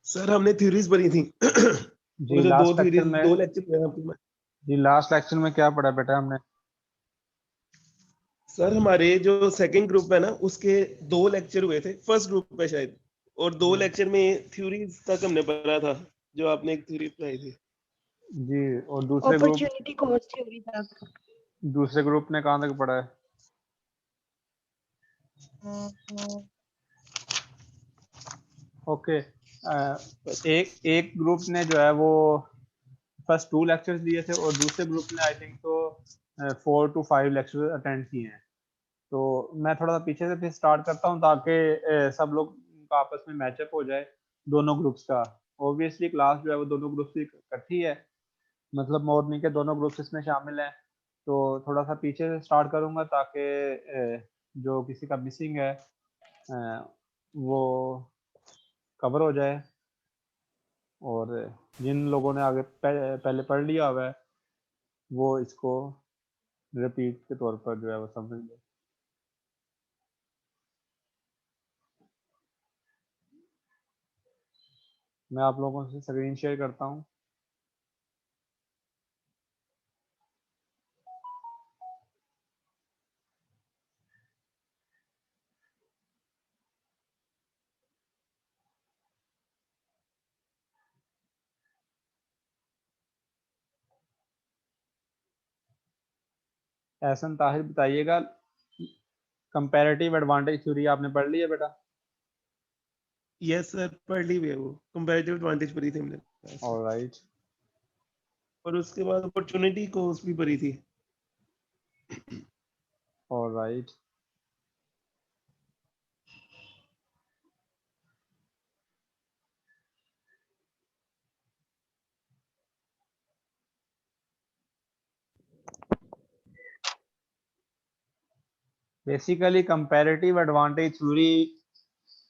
Sir हमने theories पढ़ी थी। जी वो जो दो लास्ट लेक्चर थ्योरीज, में, दो लेक्चर हुए हैं आपके में। जी लास्ट लेक्चर में क्या पढ़ा बेटा हमने? सर हमारे जो सेकंड ग्रुप है ना, उसके दो लेक्चर हुए थे, फर्स्ट ग्रुप पे शायद, और दो जी लेक्चर में थ्योरीज तक हमने पढ़ा था, जो आपने एक थ्योरी पढ़ाई थी। जी। और दूसरे ग्रुप, अपॉर्चुनिटी कॉस्ट थ्योरी तक। दूसरे ग्रुप ने कहाँ तक पढ़ा है? ओके। एक एक ग्रुप ने जो है वो फर्स्ट 2 लेक्चर्स लिए थे और दूसरे ग्रुप ने आई थिंक तो 4 to 5 लेक्चर अटेंड किए हैं। तो मैं थोड़ा सा पीछे से फिर स्टार्ट करता हूँ ताकि सब लोग का आपस में मैचअप हो जाए दोनों ग्रुप्स का। ऑब्वियसली क्लास जो है वो दोनों ग्रुप्स की इकट्ठी है, मतलब मॉर्निंग के दोनों ग्रुप्स इसमें शामिल हैं। तो थोड़ा सा पीछे से स्टार्ट करूँगा ताकि जो किसी का मिसिंग है वो कवर हो जाए, और जिन लोगों ने आगे पहले पढ़ लिया हुआ है वो इसको रिपीट के तौर पर जो है वो समझ ले। मैं आप लोगों से स्क्रीन शेयर करता हूँ। एहसन ताहिर बताइएगा, कंपैरेटिव एडवांटेज थ्योरी आपने पढ़ ली है बेटा? यस सर, पढ़ ली हुई है, वो कंपैरेटिव एडवांटेज पढ़ी थी हमने। ऑलराइट। और उसके बाद अपॉर्चुनिटी कॉस्ट भी पढ़ी थी। Alright. Basically, comparative advantage theory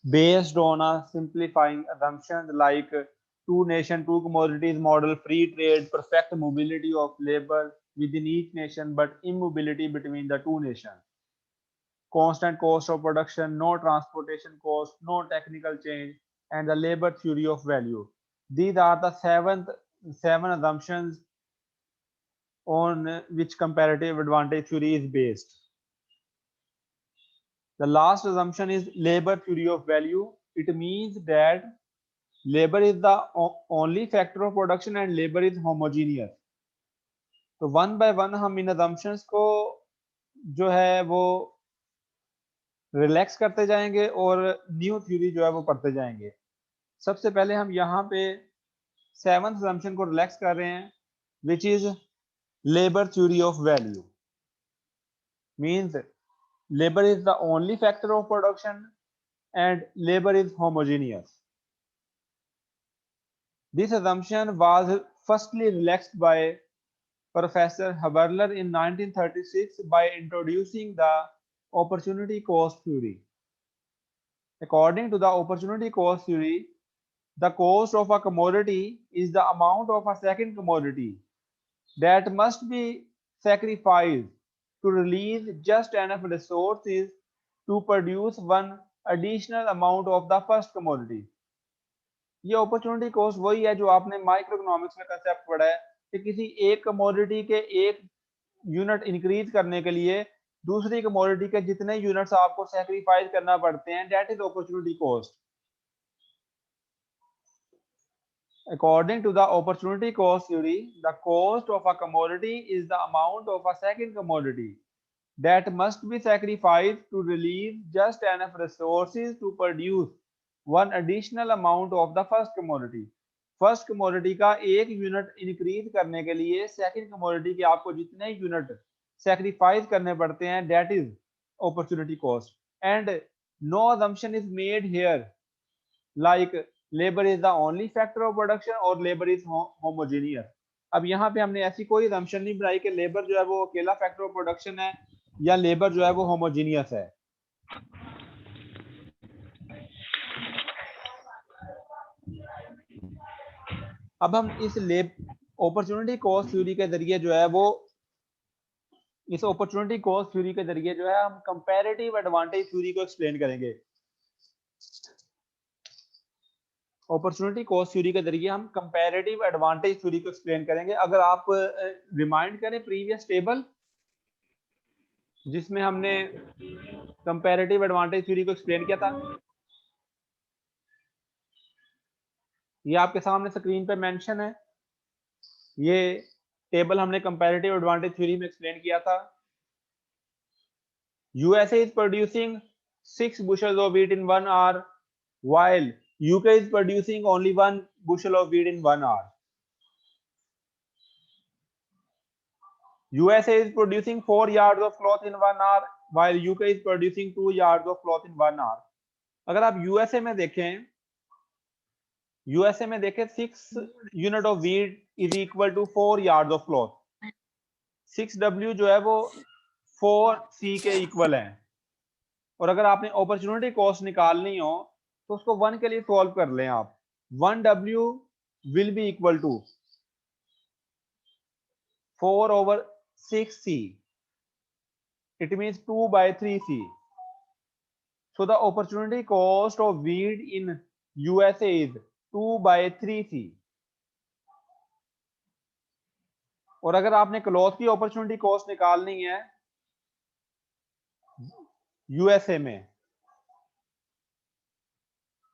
based on a simplifying assumptions like two nation, two commodities model, free trade, perfect mobility of labor within each nation, but immobility between the two nations. Constant cost of production, no transportation cost, no technical change, and the labor theory of value. These are the seven assumptions on which comparative advantage theory is based. The last assumption is labor theory of value. It means that labor is the only factor of production and labor is homogeneous. तो one by one हम इन assumptions को जो है वो relax करते जाएंगे और new theory जो है वो पढ़ते जाएंगे। सबसे पहले हम यहाँ पे सेवंथ assumption को रिलैक्स कर रहे हैं, which is labor theory of value. Means labor is the only factor of production and labor is homogeneous. This assumption was firstly relaxed by Professor Haberler in 1936 by introducing the opportunity cost theory. According to the opportunity cost theory, the cost of a commodity is the amount of a second commodity that must be sacrificed to release just enough resources to produce one additional amount of the first commodity. ये opportunity cost वही है जो आपने micro economics में concept पढ़ा है कि किसी एक कमोडिटी के एक यूनिट इंक्रीज करने के लिए दूसरी कमोडिटी के जितने यूनिट्स आपको सैक्रिफाइस करना पड़ते हैं, that is opportunity cost. According to the opportunity cost theory, the cost of a commodity is the amount of a second commodity that must be sacrificed to release just enough resources to produce one additional amount of the first commodity. First commodity का एक unit increase करने के लिए second commodity के आपको जितने unit sacrifice करने पड़ते हैं, that is opportunity cost. And no assumption is made here like labor is the only factor of production or labor is homogeneous. अब यहाँ पे हमने ऐसी कोई assumption नहीं बनाई कि लेबर जो है वो अकेला फैक्टर ऑफ प्रोडक्शन है या लेबर जो है वो होमोजीनियस है. अब हम इस अपॉर्चुनिटी कॉस्ट थ्योरी के जरिए जो है वो इस अपॉर्चुनिटी कॉस्ट थ्योरी के जरिए जो है हम कंपैरेटिव एडवांटेज थ्योरी को एक्सप्लेन करेंगे. अपॉर्चुनिटी कॉस्ट थ्योरी के जरिए हम कंपैरेटिव एडवांटेज थ्योरी को एक्सप्लेन करेंगे। अगर आप रिमाइंड करें प्रीवियस टेबल जिसमें हमने कंपैरेटिव एडवांटेज थ्योरी को एक्सप्लेन किया था, ये आपके सामने स्क्रीन पे मेंशन है। ये टेबल हमने कंपैरेटिव एडवांटेज थ्योरी में एक्सप्लेन किया था। USA is producing 6 bushels of wheat in 1 hour while UK is producing only 1 bushel of wheat in 1 hour. USA is producing 4 yards of cloth in 1 hour while UK is producing 2 yards of cloth in 1 hour. अगर आप USA में देखें, USA में देखें 6 unit of wheat is equal to 4 yards of cloth. 6W जो है वो 4C के इक्वल है। और अगर आपने अपॉर्चुनिटी कॉस्ट निकालनी हो तो उसको 1 के लिए सॉल्व कर लें आप। 1W will be equal to 4/6C. It means 2/3C. So the opportunity cost of wheat in USA is 2/3C. और अगर आपने क्लॉथ की अपॉर्चुनिटी कॉस्ट निकालनी है यूएसए में,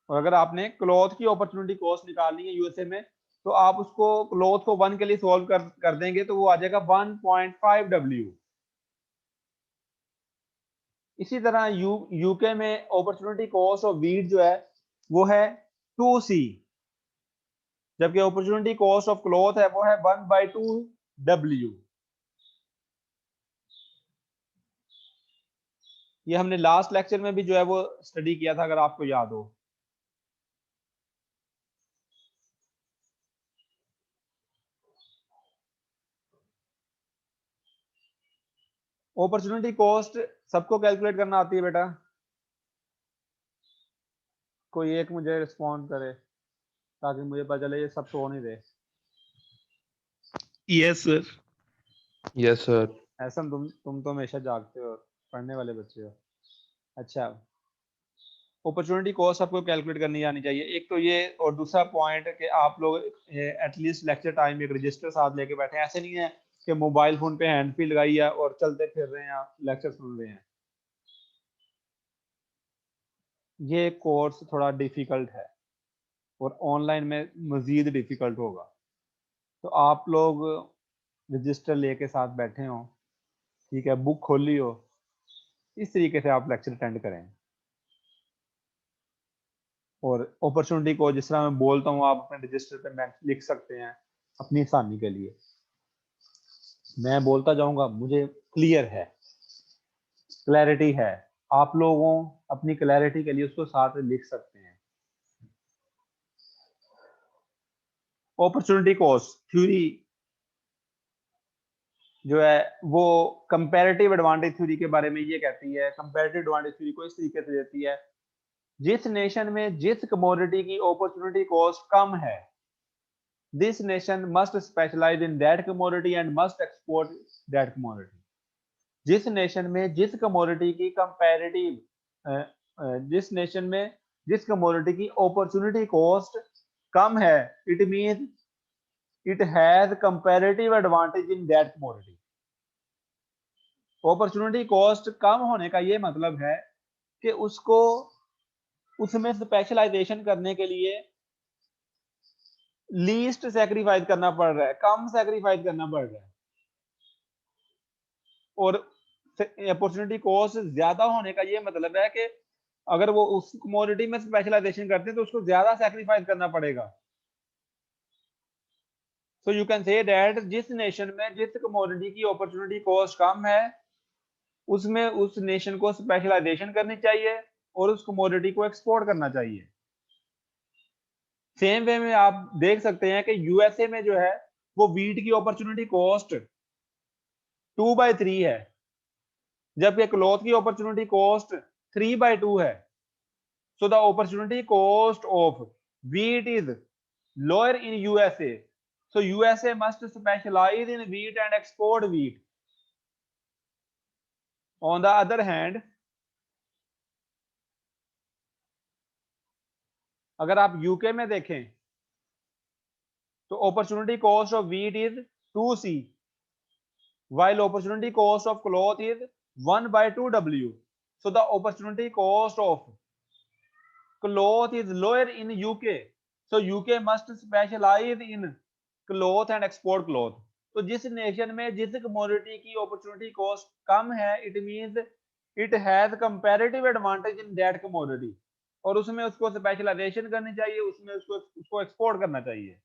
और अगर आपने क्लॉथ की अपॉर्चुनिटी कॉस्ट निकालनी है यूएसए में, तो आप उसको क्लॉथ को 1 के लिए सॉल्व कर देंगे तो वो आ जाएगा 1.5W। इसी तरह यूके में अपॉर्चुनिटी कॉस्ट ऑफ वीट जो है वो है 2C, जबकि अपॉर्चुनिटी कॉस्ट ऑफ क्लॉथ है वो है 1/2W। ये हमने लास्ट लेक्चर में भी जो है वो स्टडी किया था, अगर आपको याद हो। अपॉर्चुनिटी कॉस्ट सबको कैलकुलेट करना आती है बेटा? कोई एक मुझे रिस्पॉन्ड करे ताकि मुझे पता चले ये सब सो नहीं रहे। Yes sir. Yes sir. ऐसा तुम तो हमेशा जागते हो, पढ़ने वाले बच्चे हो। अच्छा, अपॉर्चुनिटी कॉस्ट आपको कैलकुलेट करनी आनी चाहिए एक तो ये, और दूसरा पॉइंट कि आप लोग एटलीस्ट लेक्चर टाइम में एक रजिस्टर साथ लेके बैठे। ऐसे नहीं है कि मोबाइल फोन पे हैंड फ्री लगाई है और चलते फिर रहे हैं लेक्चर सुन रहे हैं। ये कोर्स थोड़ा डिफिकल्ट है और ऑनलाइन में मजीद डिफिकल्ट होगा, तो आप लोग रजिस्टर लेके साथ बैठे हो, ठीक है, बुक खोली हो, इस तरीके से आप लेक्चर अटेंड करें। और अपॉर्चुनिटी को जिस तरह मैं बोलता हूँ आप अपने रजिस्टर पे लिख सकते हैं अपनी आसानी के लिए। मैं बोलता जाऊंगा, मुझे क्लियर है, क्लैरिटी है, आप लोगों अपनी क्लैरिटी के लिए उसको साथ में लिख सकते हैं। अपॉर्चुनिटी कॉस्ट थ्योरी जो है वो कंपैरेटिव एडवांटेज थ्योरी के बारे में ये कहती है। कंपैरेटिव एडवांटेज थ्योरी को इस तरीके से देती है, जिस नेशन में जिस कमोडिटी की अपॉर्चुनिटी कॉस्ट कम है, this nation must specialize in that commodity and must export that commodity. जिस नेशन में जिस कमोडिटी की जिस नेशन में जिस कमोडिटी की अपॉर्चुनिटी कॉस्ट कम है, it means it has comparative advantage in that commodity. Opportunity cost कम होने का ये मतलब है कि उसको उसमें स्पेशलाइजेशन करने के लिए लीस्ट सैक्रिफाइस करना पड़ रहा है, कम सैक्रिफाइस करना पड़ रहा है। और अपॉर्चुनिटी कॉस्ट ज्यादा होने का ये मतलब है कि अगर वो उस कमोडिटी में स्पेशलाइजेशन करते हैं तो उसको ज्यादा सैक्रिफाइस करना पड़ेगा। So you can say that जिस नेशन में जिस कमोडिटी की अपॉर्चुनिटी कॉस्ट कम है, उसमें उस नेशन को स्पेशलाइजेशन करनी चाहिए और उस कमोडिटी को एक्सपोर्ट करना चाहिए। सेम वे में आप देख सकते हैं कि यूएसए में जो है वो वीट की अपॉर्चुनिटी कॉस्ट 2/3 है, जबकि क्लॉथ की अपॉर्चुनिटी कॉस्ट 3/2 है। So the opportunity cost of wheat is lower in USA. So USA must specialize in wheat and export wheat. On the other hand, अगर आप यूके में देखें तो opportunity cost of wheat is 2C, while opportunity cost of cloth is 1/2W. So the opportunity cost of cloth is lower in UK. So UK must specialize in cloth and export cloth. तो जिस nation में जिस commodity की opportunity cost कम है, it means it has comparative advantage in that commodity, और उसमें उसको स्पेशलाइजेशन करनी चाहिए, उसमें उसको एक्सपोर्ट करना चाहिए।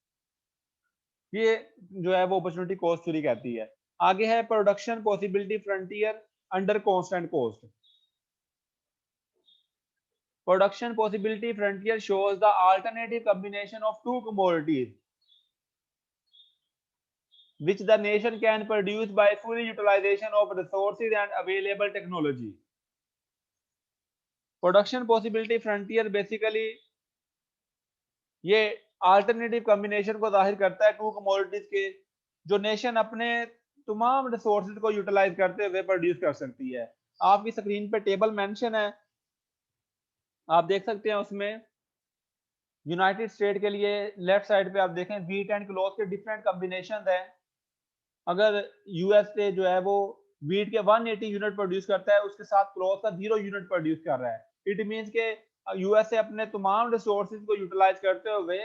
ये जो है वो अपॉर्चुनिटी कॉस्ट थ्योरी कहती है। आगे है production possibility frontier under constant cost. Production possibility frontier shows the alternative combination of two commodities which the nation can produce by full utilization of resources and available technology. Production possibility frontier basically ये alternative combination को जाहिर करता है to commodities के, जो nation अपने तमाम resources को यूटिलाइज करते हुए प्रोड्यूस कर सकती है। आपकी स्क्रीन पे टेबल मेंशन है, आप देख सकते हैं। उसमें यूनाइटेड स्टेट के लिए लेफ्ट साइड पे आप देखें व्हीट एंड क्लॉथ के डिफरेंट कॉम्बिनेशंस हैं। अगर यूएसए जो है वो व्हीट के 180 यूनिट प्रोड्यूस करता है, उसके साथ क्लॉथ का 0 यूनिट प्रोड्यूस कर रहा है, इट मींस के यूएसए अपने तमाम रिसोर्सेज को यूटिलाइज करते हुए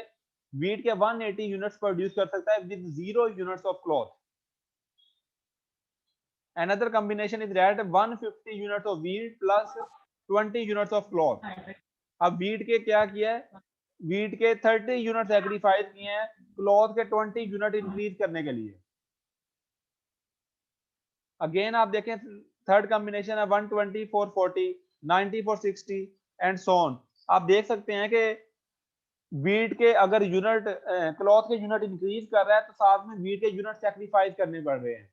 व्हीट के 180 यूनिट्स प्रोड्यूस कर सकता है with 0 units of cloth. Another combination is that 150 units of wheat plus 20 units of cloth. अब wheat के क्या किया है, wheat के 30 यूनिट सैक्रिफाइस किए हैं क्लॉथ के 20 यूनिट इंक्रीज करने के लिए। अगेन आप देखें थर्ड कॉम्बिनेशन है 120 for 40, 90 for 60 and so on. आप देख सकते हैं कि wheat के अगर यूनिट क्लॉथ के यूनिट इंक्रीज कर रहा है तो साथ में wheat के यूनिट सैक्रिफाइस करने पड़ रहे हैं।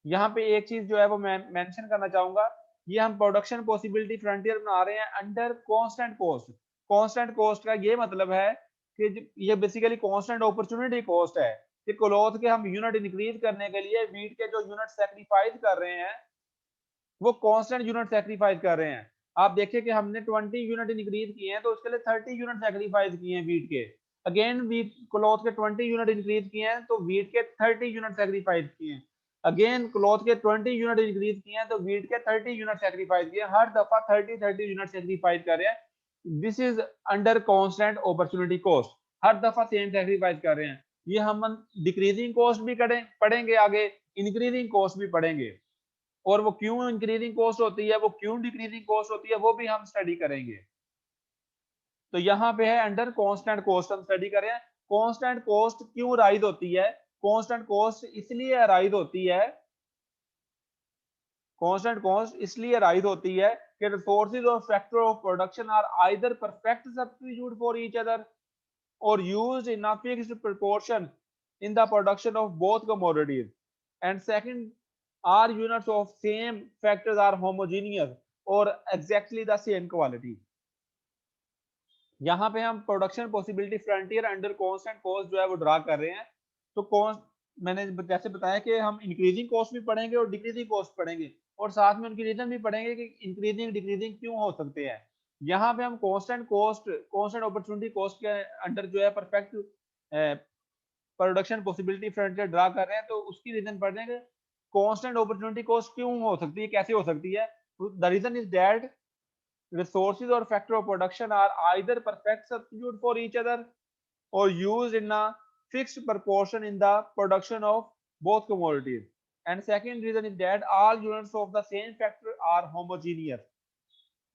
यहाँ पे एक चीज जो है वो मैं मेंशन करना चाहूंगा, ये हम प्रोडक्शन पॉसिबिलिटी फ्रंटियर बना रहे हैं under constant cost. Constant cost का ये मतलब है कि ये बेसिकली कांस्टेंट अपॉर्चुनिटी कॉस्ट है कि क्लॉथ के हम यूनिट इंक्रीज करने के लिए व्हीट के जो यूनिट सैक्रिफाइस कर रहे हैं वो कांस्टेंट यूनिट सैक्रिफाइस कर रहे हैं। आप देखिए कि हमने 20 यूनिट इंक्रीज किए हैं तो उसके लिए 30 यूनिट सैक्रिफाइस किए हैं व्हीट के। अगेन व्हीट क्लॉथ के 20 यूनिट इंक्रीज किए हैं तो व्हीट के 30 यूनिट सैक्रिफाइस किए हैं। अगेन क्लॉथ के 20 यूनिट इंक्रीज किए हैं तो व्हीट के 30 यूनिट सैक्रिफाइस किए। हर दफा 30 यूनिट सैक्रिफाइस कर रहे हैं। This is under constant opportunity cost, हर दफा सेम सैक्रिफाइस कर रहे हैं। ये हम डिक्रीजिंग कॉस्ट भी पढ़ेंगे आगे, इंक्रीजिंग कॉस्ट भी पढ़ेंगे, और वो क्यों इंक्रीजिंग कॉस्ट होती है, वो क्यों डिक्रीजिंग कॉस्ट होती है, वो भी हम स्टडी करेंगे। तो यहाँ पे है अंडर कांस्टेंट कॉस्ट हम स्टडी कर रहे हैं। कांस्टेंट कॉस्ट क्यों राइज होती है? कांस्टेंट कॉस्ट इसलिए राइज होती है, कांस्टेंट कॉस्ट इसलिए राइज होती है कि रिसोर्सेज और factor of production are either perfect substitute for each other or used in a fixed proportion in the production of both commodities, and second, are units of same factors are homogeneous or exactly the same quality। यहाँ पे हम production possibility frontier under constant cost जो है वो draw कर रहे हैं। तो कॉस्ट मैंने जैसे बताया कि हम इंक्रीजिंग कॉस्ट भी पढ़ेंगे और डिक्रीजिंग कॉस्ट पढ़ेंगे, और साथ में उनकी रीजन भी पढ़ेंगे कि इंक्रीजिंग डिक्रीजिंग क्यों हो सकते हैं। यहाँ पे हम constant cost, constant opportunity cost के अंडर जो है perfect production possibility frontier draw कर रहे हैं, तो उसकी रीजन पढ़ देंगे कांस्टेंट अपॉर्चुनिटी कॉस्ट क्यों हो सकती है, कैसे हो सकती है। The reason is that resources or factor of production are either perfect substitute for each other or used in a fixed proportion in the production of both commodities, and second reason is that all units of the same factor are homogeneous।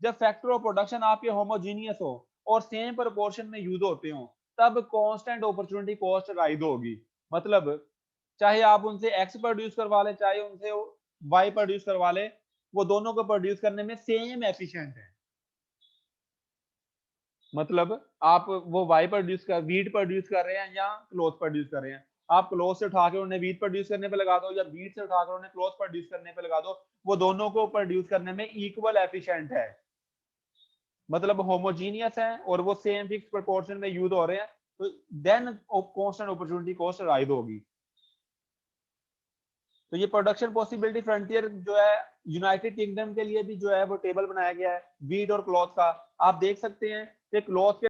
जब factor of production आपके homogeneous हो और same proportion में use होते हो तब constant opportunity cost rise होगी। मतलब चाहे आप उनसे एक्स प्रोड्यूस करवा ले चाहे उनसे वाई प्रोड्यूस करवा ले, वो दोनों को प्रोड्यूस करने में सेम एफिशिएंट है। मतलब आप वो व्हीट प्रोड्यूस कर रहे हैं या क्लॉथ प्रोड्यूस कर रहे हैं, आप क्लॉथ से उठा के उन्हें व्हीट प्रोड्यूस करने पे लगा दो या व्हीट से उठा कर उन्हें क्लॉथ प्रोड्यूस करने पे लगा दो, वो दोनों को प्रोड्यूस करने में इक्वल एफिशिएंट है। मतलब होमोजीनियस है और वो सेम फिक्स प्रोपोर्शन में यूज हो रहे हैं, तो then constant opportunity cost rise होगी। तो ये प्रोडक्शन पॉसिबिलिटी फ्रंटियर जो है यूनाइटेड किंगडम के लिए भी जो है वो टेबल बनाया गया है व्हीट और क्लॉथ का। आप देख सकते हैं कि क्लॉथ के